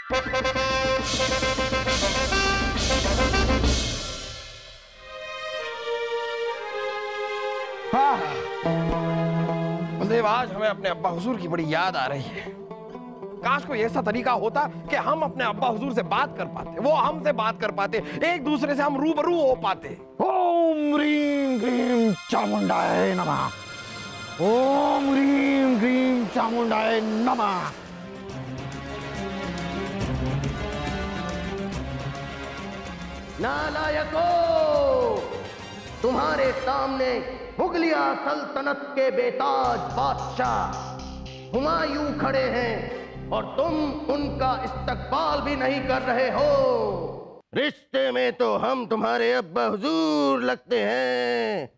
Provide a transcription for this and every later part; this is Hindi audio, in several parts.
बलदेव, आज हमें अपने अब्बा हुजूर की बड़ी याद आ रही है। काश कोई ऐसा तरीका होता कि हम अपने अब्बा हुजूर से बात कर पाते, वो हमसे बात कर पाते, एक दूसरे से हम रूबरू हो पाते। ओम ह्रीं क्लीं चामुंडाय नमः। ओम ह्रीं क्लीं चामुंडाय नमः। नालायको, तुम्हारे सामने मुगलिया सल्तनत के बेताज बादशाह हुमायूं खड़े हैं और तुम उनका इस्तकबाल भी नहीं कर रहे हो। रिश्ते में तो हम तुम्हारे अब्बा हुजूर लगते हैं।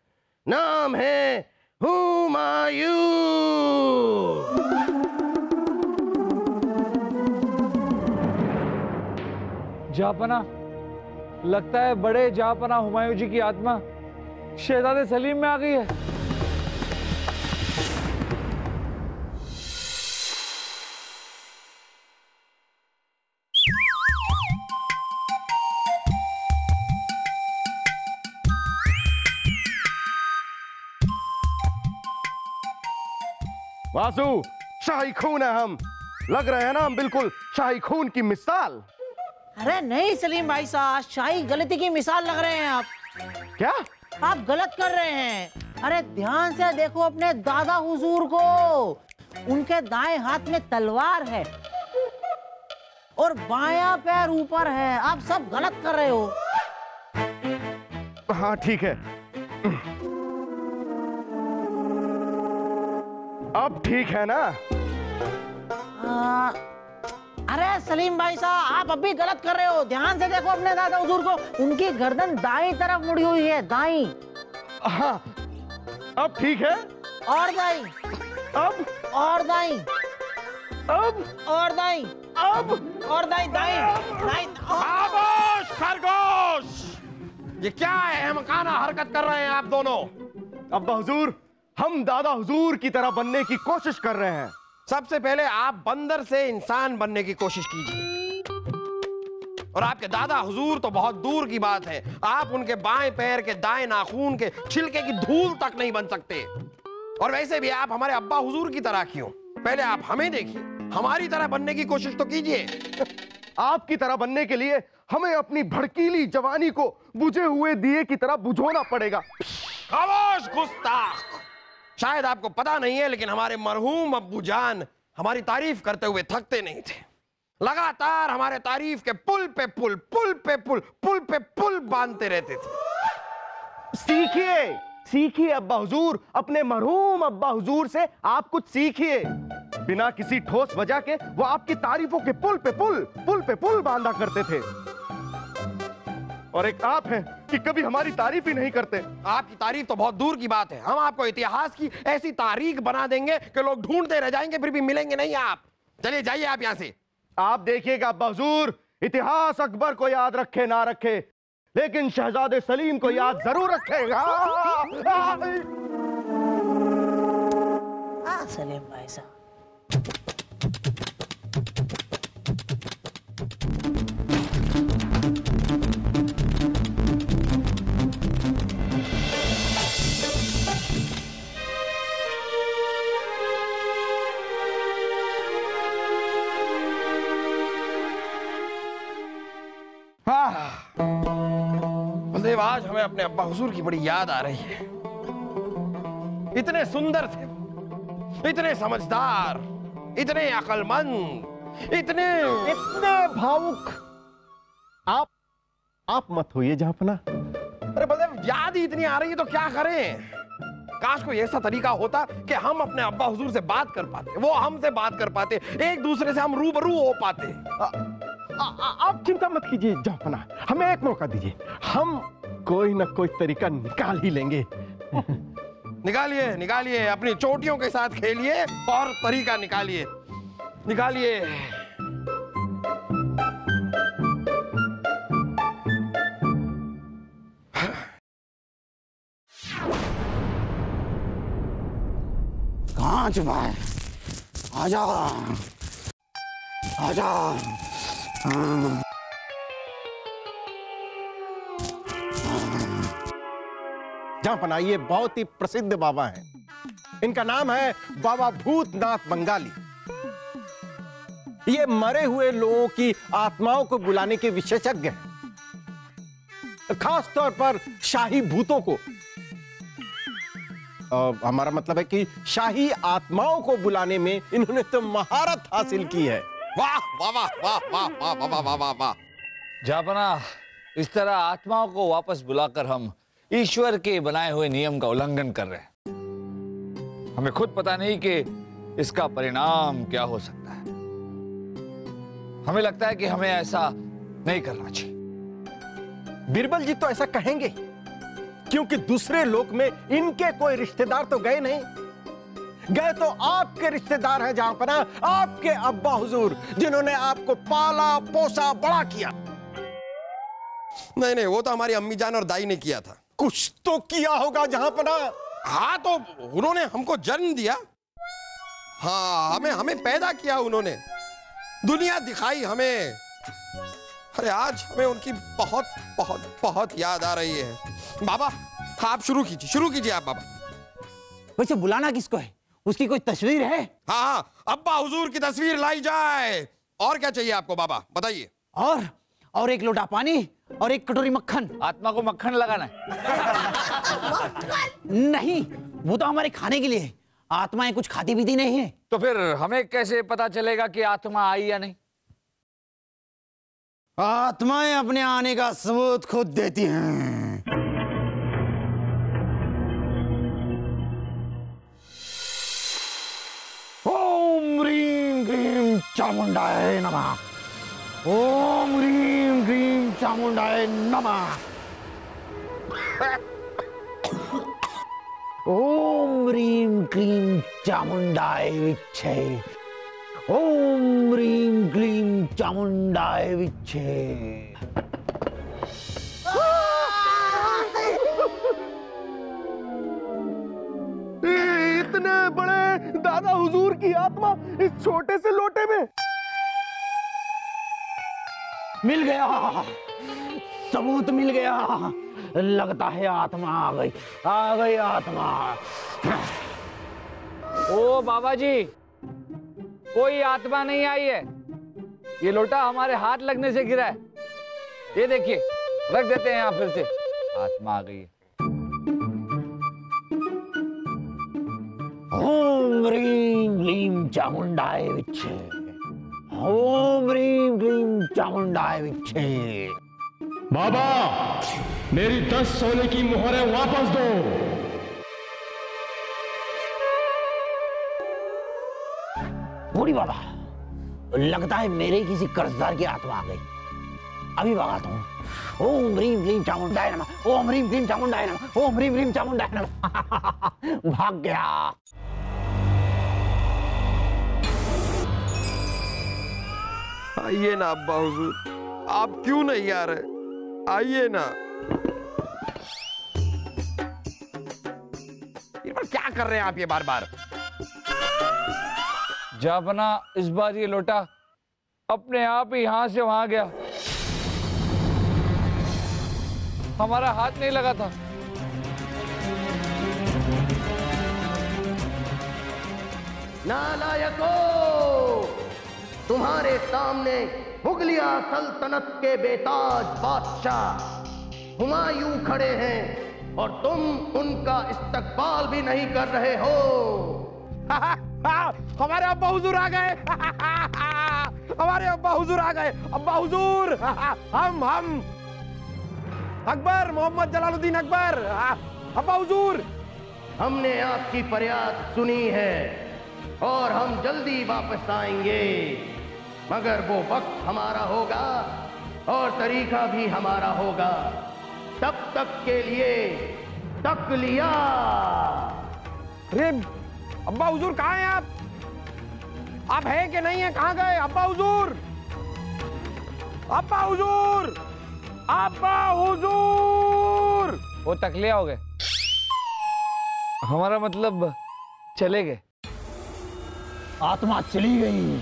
नाम है हुमायूं। जापना, लगता है बड़े जापना हुमायूं जी की आत्मा शहजादे सलीम में आ गई है। वासु, शाही खून है हम। लग रहे हैं ना हम बिल्कुल शाही खून की मिसाल। अरे नहीं सलीम भाई साहब, शाही गलती की मिसाल लग रहे हैं आप। क्या आप गलत कर रहे हैं। अरे ध्यान से देखो अपने दादा हुजूर को। उनके दाएं हाथ में तलवार है और बायां पैर ऊपर है। आप सब गलत कर रहे हो। हाँ ठीक है, अब ठीक है ना? अरे सलीम भाई साहब, आप अभी गलत कर रहे हो। ध्यान से देखो अपने दादा हुजूर को। उनकी गर्दन दाईं तरफ मुड़ी हुई है, दाईं। हाँ, अब ठीक है। और दाईं। अब और दाईं। अब और दाईं। अब और दाईं, दाईं, दाईं। खामोश खरगोश! ये क्या है मकाना हरकत कर रहे हैं आप दोनों? अब्बा हुजूर, हम दादा हुजूर की तरह बनने की कोशिश कर रहे हैं। सबसे पहले आप बंदर से इंसान बनने की कोशिश कीजिए। और आपके दादा हुजूर तो बहुत दूर की बात है। आप उनके बाएं पैर के दाएं नाखून के छिलके की धूल तक नहीं बन सकते। और वैसे भी आप हमारे अब्बा हुजूर की तरह क्यों? पहले आप हमें देखिए, हमारी तरह बनने की कोशिश तो कीजिए। आपकी तरह बनने के लिए हमें अपनी भड़कीली जवानी को बुझे हुए दिए की तरह बुझाना पड़ेगा। खामोश गुस्ताख! शायद आपको पता नहीं है, लेकिन हमारे मरहूम अब्बू जान हमारी तारीफ करते हुए थकते नहीं थे। लगातार हमारे तारीफ के पुल पे पुल, पुल पे पुल, पुल पे पुल बांधते रहते थे। सीखिए, सीखिए अब्बा हुजूर, अपने मरहूम अब्बा हुजूर से आप कुछ सीखिए। बिना किसी ठोस वजह के वो आपकी तारीफों के पुल पे पुल, पुल पे पुल बांधा करते थे। और एक आप हैं कि कभी हमारी तारीफ ही नहीं करते। आपकी तारीफ तो बहुत दूर की बात है। हम आपको इतिहास की ऐसी तारीख बना देंगे कि लोग ढूंढते रह जाएंगे, फिर भी मिलेंगे नहीं आप। चलिए जाइए आप यहां से। आप देखिएगा अब्बा हुजूर, इतिहास अकबर को याद रखे ना रखे, लेकिन शहजादे सलीम को याद जरूर रखेगा। सलीम भाई साहब, बलदेव, आज हमें अपने अब्बा हुजूर की बड़ी याद आ रही है। इतने सुंदर थे, इतने समझदार, इतने अक्लमंद, इतने भावुक। आप मत होइए जापना। अरे बलदेव, याद ही इतनी आ रही है तो क्या करें? काश कोई ऐसा तरीका होता कि हम अपने अब्बा हुजूर से बात कर पाते, वो हमसे बात कर पाते, एक दूसरे से हम रूबरू हो पाते। आप चिंता मत कीजिए जापना, हमें एक मौका दीजिए। हम कोई ना कोई तरीका निकाल ही लेंगे। निकालिए, निकालिए, अपनी चोटियों के साथ खेलिए और तरीका निकालिए, निकालिए। कहाँ छुपा है? आजा, आजा, जहाँपना ये बहुत ही प्रसिद्ध बाबा हैं। इनका नाम है बाबा भूतनाथ बंगाली। ये मरे हुए लोगों की आत्माओं को बुलाने के विशेषज्ञ हैं, खास तौर पर शाही भूतों को। हमारा मतलब है कि शाही आत्माओं को बुलाने में इन्होंने तो महारत हासिल की है। वाह वाह वाह वाह वाह वाह वाह वाह वाह वाह। जापना, इस तरह आत्माओं को वापस बुलाकर हम ईश्वर के बनाए हुए नियम का उल्लंघन कर रहे हैं। हमें खुद पता नहीं कि इसका परिणाम क्या हो सकता है। हमें लगता है कि हमें ऐसा नहीं करना चाहिए। बिरबल जी तो ऐसा कहेंगे, क्योंकि दूसरे लोक में इनके कोई रिश्तेदार तो गए नहीं। गए तो आपके रिश्तेदार हैं जहाँपना, आपके अब्बा हुजूर, जिन्होंने आपको पाला पोसा बड़ा किया। नहीं नहीं, वो तो हमारी अम्मी जान और दाई ने किया था। कुछ तो किया होगा जहाँपना। हाँ, तो उन्होंने हमको जन्म दिया। हाँ, हमें पैदा किया उन्होंने, दुनिया दिखाई हमें। अरे आज हमें उनकी बहुत बहुत बहुत याद आ रही है। बाबा, आप शुरू कीजिए आप बाबा। वैसे बुलाना किसको है? उसकी कोई तस्वीर है? हाँ हाँ, अब्बा हुजूर की तस्वीर लाई जाए। और क्या चाहिए आपको बाबा, बताइए। और एक लोटा पानी और एक कटोरी मक्खन। आत्मा को मक्खन लगाना है? नहीं, वो तो हमारे खाने के लिए है। आत्माएं कुछ खाती पीती नहीं है। तो फिर हमें कैसे पता चलेगा कि आत्मा आई या नहीं? आत्माएं अपने आने का सबूत खुद देती हैं। ओम ह्रीं क्लीं चामुंडाय नमः। ओम ह्रीं क्लीं चामुंडाय नमः। ओम ह्रीं क्लीं चामुंडाय विच्छे। ओम ह्रीं क्लीं चामुंडाय विच्छे। इतने बड़े दादा हुजूर की आत्मा इस छोटे से लोटे में मिल गया, सबूत मिल गया। लगता है आत्मा आ गई आत्मा। ओ बाबा जी, कोई आत्मा नहीं आई है। ये लोटा हमारे हाथ लगने से गिरा है। ये देखिए, रख देते हैं यहाँ फिर से। आत्मा आ गई है। ओम ह्रीं क्लीं चामुंडाय विच्छे। ओम ह्रीं क्लीं चामुंडाय विच्छे। बाबा, मेरी 10 सोने की मोहरें वापस दो। बूढ़ी बाबा, लगता है मेरे किसी कर्जदार की आत्मा आ गई। अभी भगाता हूँ। ओम ह्रीं क्लीं चामुंडाय नमः। ओम ह्रीं क्लीं चामुंडाय नमः। ओम ह्रीं क्लीं चामुंडाय नमः। भाग गया। आइए ना अब्बा हुजूर, आप क्यों नहीं आ रहे? आइए ना। क्या कर रहे हैं आप ये बार बार? जापना, इस बार ये लोटा अपने आप ही यहां से वहां गया। हमारा हाथ नहीं लगा था। नालायको, तुम्हारे सामने मुगलिया सल्तनत के बेताज बादशाह हुमायूं खड़े हैं और तुम उनका इस्तकबाल भी नहीं कर रहे हो। हमारे अब्बा हुजूर आ गए। हमारे अब्बा हुजूर आ गए। अब्बा हुजूर, हम अकबर, मोहम्मद जलालुद्दीन अकबर। अब्बा हुजूर, हमने आपकी फरियाद सुनी है और हम जल्दी वापस आएंगे, मगर वो वक्त हमारा होगा और तरीका भी हमारा होगा। तब तक के लिए तक लिया। अरे अब्बा हुजूर, कहाँ हैं आप? आप हैं कि नहीं है? कहाँ गए अब्बा हुजूर? अब्बा हुजूर, अब्बा हुजूर। वो तकलिया हो गए, हमारा मतलब चले गए। आत्मा चली गई,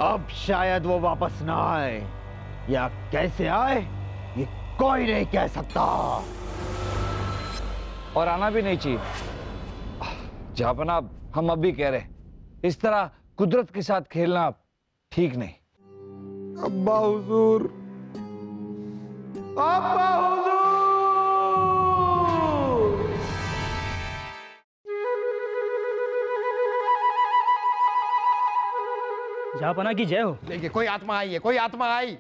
अब शायद वो वापस ना आए। या कैसे आए ये कोई नहीं कह सकता। और आना भी नहीं चाहिए। जहापना, हम अब भी कह रहे, इस तरह कुदरत के साथ खेलना ठीक नहीं। अब्बा हुजूर, अब्बा हुजूर। जहापना की जय हो। देखिए, कोई आत्मा आई है, कोई आत्मा आई।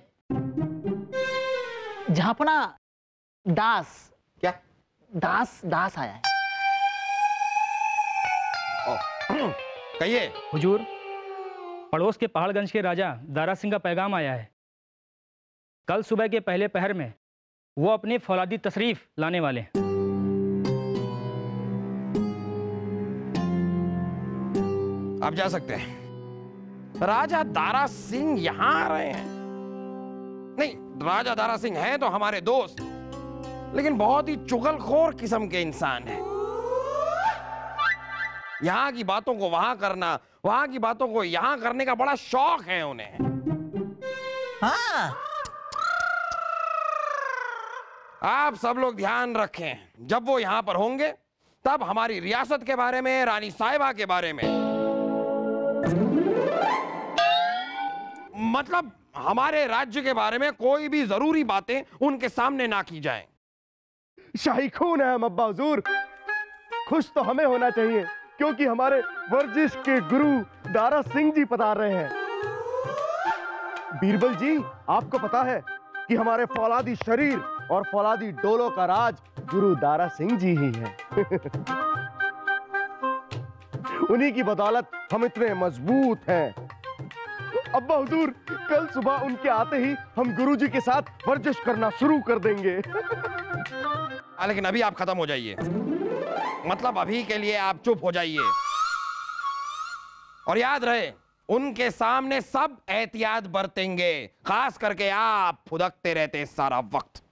जहापना, दास। क्या? दास आया है। कहिए। हुजूर, पड़ोस के पहाड़गंज के राजा दारा सिंह का पैगाम आया है। कल सुबह के पहले पहर में वो अपनी फौलादी तशरीफ लाने वाले हैं। आप जा सकते हैं। राजा दारा सिंह यहां आ रहे हैं? नहीं, राजा दारा सिंह हैं तो हमारे दोस्त, लेकिन बहुत ही चुगलखोर किस्म के इंसान हैं। यहां की बातों को वहां करना, वहां की बातों को यहां करने का बड़ा शौक है उन्हें। हाँ। आप सब लोग ध्यान रखें, जब वो यहां पर होंगे तब हमारी रियासत के बारे में, रानी साहिबा के बारे में, मतलब हमारे राज्य के बारे में कोई भी जरूरी बातें उनके सामने ना की जाएं। शाही खून है हम अब्बा हुजूर। खुश तो हमें होना चाहिए क्योंकि हमारे वर्जिश के गुरु दारा सिंह जी पधार रहे हैं। बीरबल जी, आपको पता है कि हमारे फौलादी शरीर और फौलादी डोलों का राज गुरु दारा सिंह जी ही है। उन्हीं की बदौलत हम इतने मजबूत हैं। अब्बा हुजूर, कल सुबह उनके आते ही हम गुरुजी के साथ वर्जिश करना शुरू कर देंगे। लेकिन अभी आप खत्म हो जाइए, मतलब अभी के लिए आप चुप हो जाइए। और याद रहे, उनके सामने सब एहतियात बरतेंगे, खास करके आप फुदकते रहते सारा वक्त।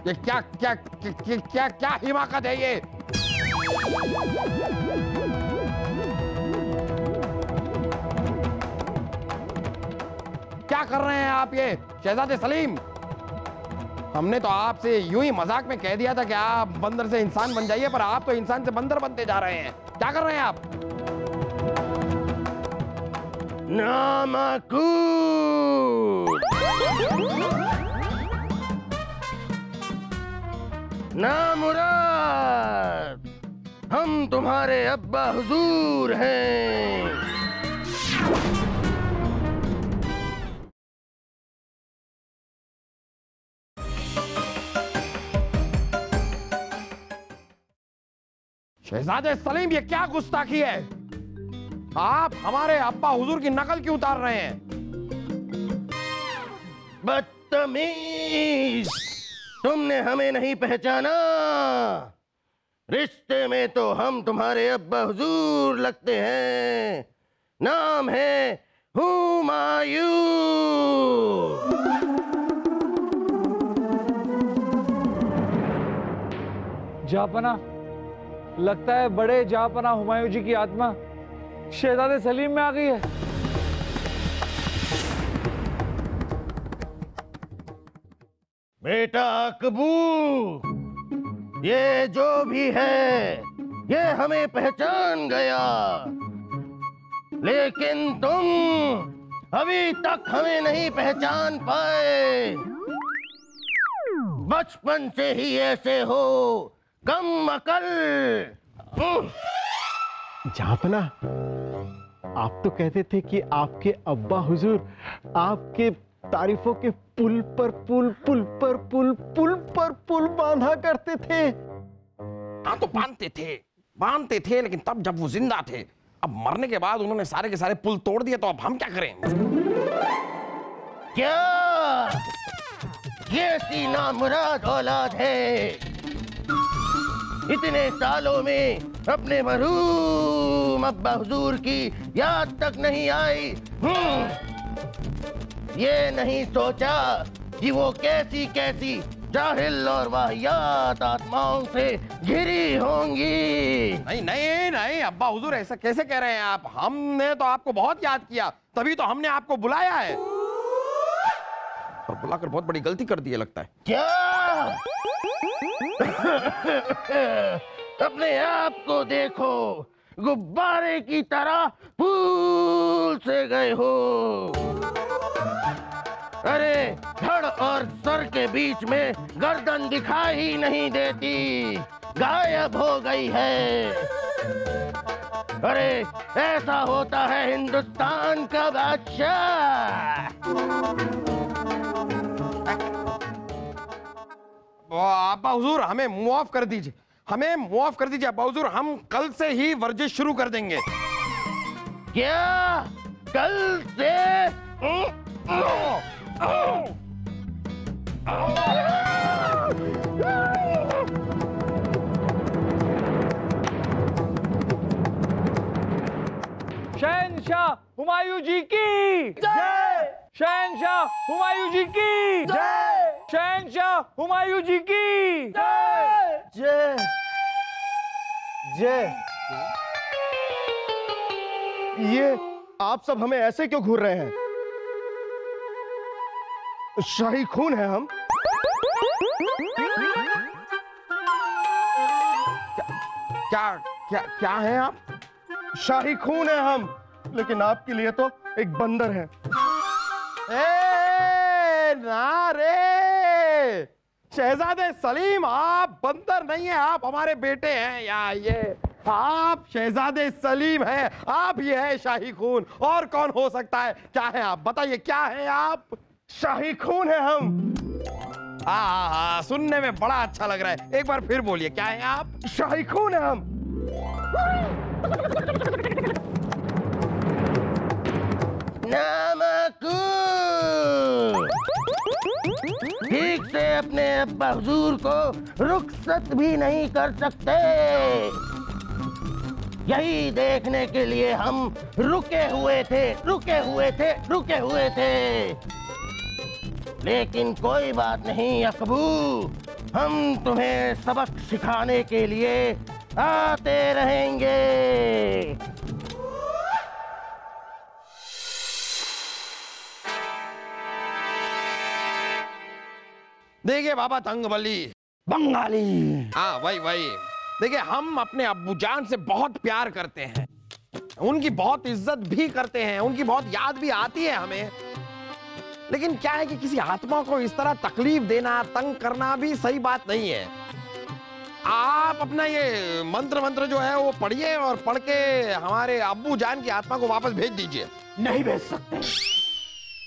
ये क्या क्या क्या क्या क्या हिमाकत है ये? क्या कर रहे हैं आप ये शहजादे सलीम? हमने तो आपसे यूं ही मजाक में कह दिया था कि आप बंदर से इंसान बन जाइए, पर आप तो इंसान से बंदर बनते जा रहे हैं। क्या कर रहे हैं आप? नामुराद, हम तुम्हारे अब्बा हुजूर हैं। शहजादे सलीम, ये क्या गुस्ताखी है? आप हमारे अब्बा हुजूर की नकल क्यों उतार रहे हैं? बदतमीज, तुमने हमें नहीं पहचाना। रिश्ते में तो हम तुम्हारे अब्बा हुजूर लगते हैं। नाम है हुमायूं। जहापना, लगता है बड़े जहापना हुमायूं जी की आत्मा शहजादे सलीम में आ गई है। बेटा अकबू, ये जो भी है ये हमें पहचान गया, लेकिन तुम अभी तक हमें नहीं पहचान पाए। बचपन से ही ऐसे हो, कम अकल। जहापना, आप तो कहते थे कि आपके अब्बा हुजूर आपके तारीफों के पुल पर पुल, पुल पर पुल, पुल पर पुल बांधा करते थे। हाँ, तो बांधते थे, लेकिन तब जब वो जिंदा थे। अब मरने के बाद उन्होंने सारे के सारे पुल तोड़ दिए, तो अब हम क्या करें? क्या ये सी नामुराद औलाद है? इतने सालों में अपने मरहूम अब्बा हुजूर की याद तक नहीं आई। ये नहीं सोचा कि वो कैसी कैसी जाहिल और वाहियात आत्माओं से घिरी होंगी। नहीं नहीं नहीं अब्बा हुजूर, ऐसा कैसे कह रहे हैं आप? हमने तो आपको बहुत याद किया, तभी तो हमने आपको बुलाया है। और बुलाकर बहुत बड़ी गलती कर दी है लगता है। क्या अपने आप को देखो, गुब्बारे की तरह फूल से गए हो। अरे धड़ और सर के बीच में गर्दन दिखाई ही नहीं देती, गायब हो गई है। अरे ऐसा होता है हिंदुस्तान का बादशाह। अब्बा हुजूर हमें मुआफ कर दीजिए, हमें मुआफ कर दीजिए अब्बा हुजूर, हम कल से ही वर्जिश शुरू कर देंगे। क्या कल से? शहंशाह हुमायूं जी की जय, शहंशाह हुमायूं जी की जय, शहंशाह हुमायूं जी की जय। जय जय। ये आप सब हमें ऐसे क्यों घूर रहे हैं? शाही खून है हम। क्या क्या क्या है आप? शाही खून है हम, लेकिन आपके लिए तो एक बंदर है। ना रे शहजादे सलीम, आप बंदर नहीं है, आप हमारे बेटे हैं। या ये आप शहजादे सलीम हैं, आप ये है शाही खून, और कौन हो सकता है? क्या है आप? बताइए क्या है आप? शाही खून है हम। हाँ, सुनने में बड़ा अच्छा लग रहा है, एक बार फिर बोलिए क्या है आप? शाही खून है हम। नामकू ठीक से अपने अब्बा हुजूर को रुखसत भी नहीं कर सकते। यही देखने के लिए हम रुके हुए थे। लेकिन कोई बात नहीं अकबू, हम तुम्हें सबक सिखाने के लिए आते रहेंगे। देखिए बाबा तंगबली बंगाली। हाँ वही वही। देखिए हम अपने अब्बू जान से बहुत प्यार करते हैं, उनकी बहुत इज्जत भी करते हैं, उनकी बहुत याद भी आती है हमें। लेकिन क्या है कि किसी आत्मा को इस तरह तकलीफ देना, तंग करना भी सही बात नहीं है। आप अपना ये मंत्र जो है वो पढ़िए और पढ़ के हमारे अब्बू जान की आत्मा को वापस भेज दीजिए। नहीं भेज सकते।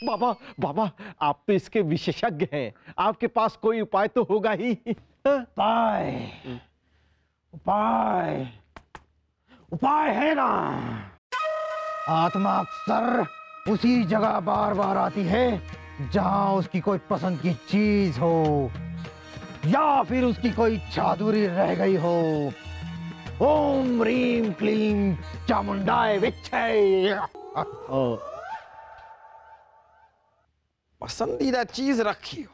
बाबा आप तो इसके विशेषज्ञ हैं, आपके पास कोई उपाय तो होगा ही। उपाय उपाय उपाय है ना। आत्मा अक्सर उसी जगह बार बार आती है जहां उसकी कोई पसंद की चीज हो, या फिर उसकी कोई इच्छा अधूरी रह गई हो। ओम ह्रीम क्लीम चामुंडाय विच्छय। पसंदीदा चीज रखी हो।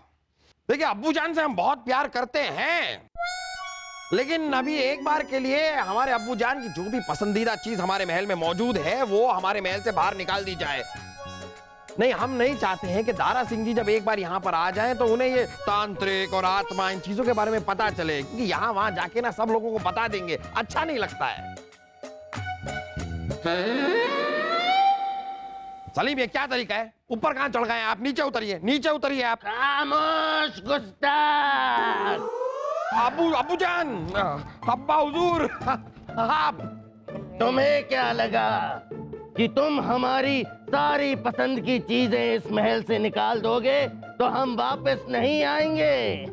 देखिए अब्बू जान से हम बहुत प्यार करते हैं, लेकिन अभी एक बार के लिए हमारे अब्बू जान की जो भी पसंदीदा चीज हमारे महल में मौजूद है वो हमारे महल से बाहर निकाल दी जाए। नहीं, हम नहीं चाहते हैं कि दारा सिंह जी जब एक बार यहाँ पर आ जाएं तो उन्हें ये तांत्रिक और आत्मा इन चीजों के बारे में पता चले, क्योंकि यहाँ वहां जाके ना सब लोगों को बता देंगे, अच्छा नहीं लगता है। सलीम ये क्या तरीका है? ऊपर कहां चढ़ गए आप? नीचे उतरिए, नीचे उतरिए आप। खामोश गुस्ताख। अब्बू जान, अब्बा हुजूर, आप तुम्हें क्या लगा कि तुम हमारी सारी पसंद की चीजें इस महल से निकाल दोगे तो हम वापस नहीं आएंगे?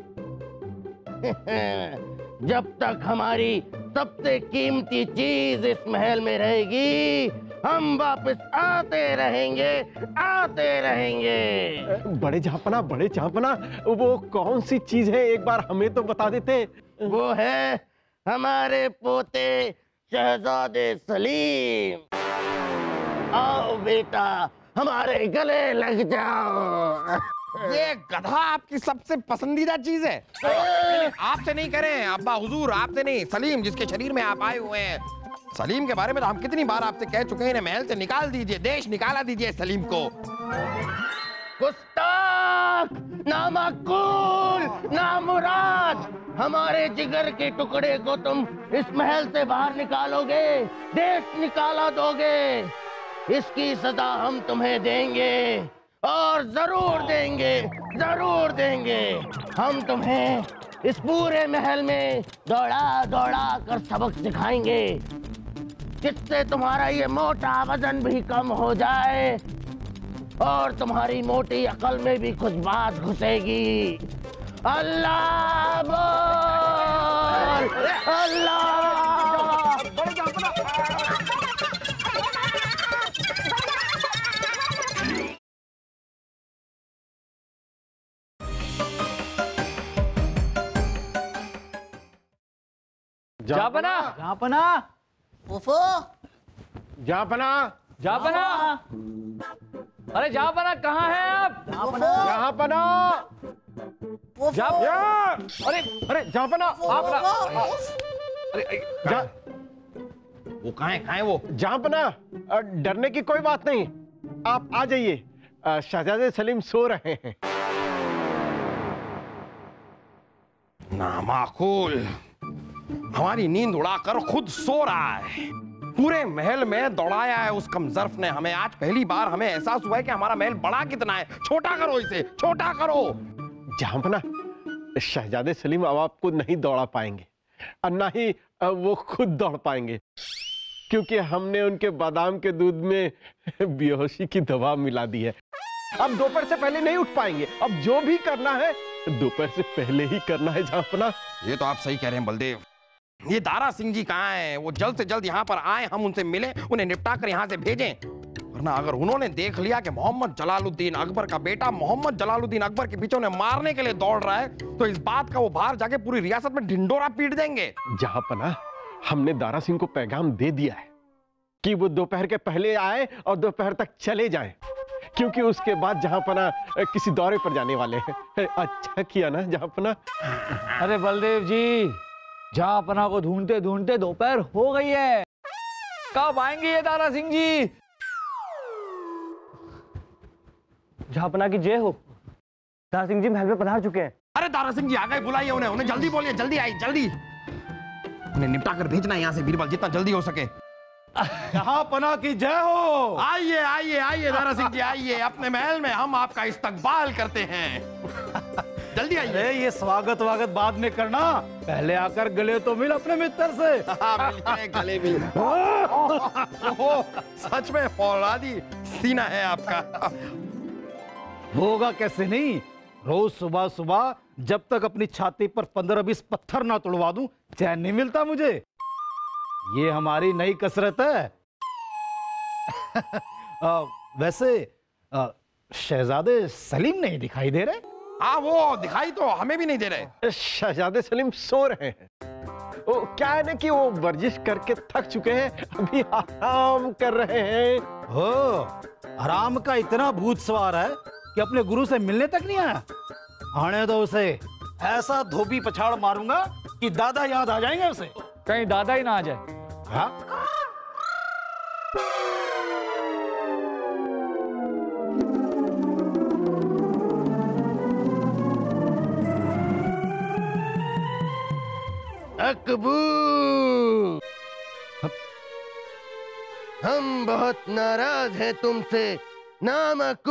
जब तक हमारी सबसे कीमती चीज इस महल में रहेगी हम वापस आते रहेंगे। बड़े जहाँपना, वो कौन सी चीज है एक बार हमें तो बता देते। वो है हमारे पोते शहजादे सलीम। आओ बेटा, हमारे गले लग जाओ। ये गधा आपकी सबसे पसंदीदा चीज है। आपसे नहीं करें अब्बा हुजूर, आपसे नहीं, सलीम जिसके शरीर में आप आए हुए हैं, सलीम के बारे में तो हम कितनी बार आपसे कह चुके हैं, इन्हें महल से निकाल दीजिए, देश निकाला दीजिए सलीम को। गुस्ताख, नामाकूल, नामुराद, हमारे जिगर के टुकड़े को तुम इस महल से बाहर निकालोगे, देश निकाला दोगे। इसकी सजा हम तुम्हें देंगे और जरूर देंगे, जरूर देंगे। हम तुम्हें इस पूरे महल में दौड़ा दौड़ा कर सबक सिखाएंगे, जिससे तुम्हारा ये मोटा वजन भी कम हो जाए और तुम्हारी मोटी अकल में भी कुछ बात घुसेगी। अल्लाह बोल, अल्लाह। जापना, जापना, फूफो, जापना, जापना, अरे जापना कहाँ हैं आप? यहाँ पना, अरे अरे जापना, आप जा, वो कहाँ है वो? जापना, डरने की कोई बात नहीं, आप आ जाइए। शहजादे सलीम सो रहे हैं। नामाकूल, हमारी नींद उड़ाकर खुद सो रहा है। पूरे महल में दौड़ाया है उस कमजर्फ ने हमें। आज पहली बार हमें एहसास हुआ है कि हमारा महल बड़ा कितना है। छोटा करो इसे, छोटा करो। जापना, शहजादे सलीम अब आपको नहीं दौड़ा पाएंगे और ना ही वो खुद दौड़ पाएंगे, क्योंकि हमने उनके बादाम के दूध में बेहोशी की दवा मिला दी है। अब दोपहर से पहले नहीं उठ पाएंगे। अब जो भी करना है दोपहर से पहले ही करना है जापना। ये तो आप सही कह रहे हैं बलदेव। ये दारा सिंह जी कहाँ हैं? वो जल्द से जल्द यहाँ पर आए, हम उनसे मिलें, उन्हें निपटा कर यहाँ से भेजें। वरना अगर उन्होंने देख लिया कि मोहम्मद जलालुद्दीन अकबर का बेटा मोहम्मद जलालुद्दीन अकबर के पीछे उन्हें मारने के लिए दौड़ रहा है, तो इस बात का वो बाहर जाके पूरी रियासत में ढिंडोरा पीट देंगे। जहांपना, हमने दारा सिंह को पैगाम दे दिया है कि वो दोपहर के पहले आए और दोपहर तक चले जाएं, क्योंकि उसके बाद जहांपना किसी दौरे पर जाने वाले हैं। अच्छा किया ना जहांपना? अरे बलदेव जी, जहांपना को ढूंढते ढूंढते दोपहर हो गई है। कब आएंगे ये दारा सिंह जी? जहांपना की जय हो। दारा सिंह जी महल में पधार चुके हैं। अरे दारा सिंह जी आ गए, बुलाइए उन्हें, उन्हें जल्दी बोलिए, जल्दी आई, जल्दी। उन्हें निपटा कर भेजना है यहाँ से बीरबल, जितना जल्दी हो सके। जहांपना की जय हो। आइए आइए आइए दारा सिंह जी, आइए अपने महल में, हम आपका इस्तकबाल करते हैं। जल्दी आइए। अरे ये स्वागत वागत बाद में करना, पहले आकर गले तो मिल अपने मित्र से। हाँ, गले मिल। सच में फौलादी सीना है आपका। होगा कैसे नहीं, रोज सुबह सुबह जब तक अपनी छाती पर 15-20 पत्थर ना तोड़वा दूं, चैन नहीं मिलता मुझे। ये हमारी नई कसरत है। वैसे शहजादे सलीम नहीं दिखाई दे रहे। हाँ, वो दिखाई तो हमें भी नहीं दे रहे। शहजादे सलीम सो रहे हैं। वो क्या है ना कि वो वर्जिश करके थक चुके हैं, अभी आराम कर रहे हैं। हो, आराम का इतना भूत सवार है कि अपने गुरु से मिलने तक नहीं आया। आने दो उसे, ऐसा धोबी पछाड़ मारूंगा कि दादा याद आ जाएंगे उसे। कहीं दादा ही ना आ जाए। हाँ? अकबू, हम बहुत नाराज हैं तुमसे नामकूल।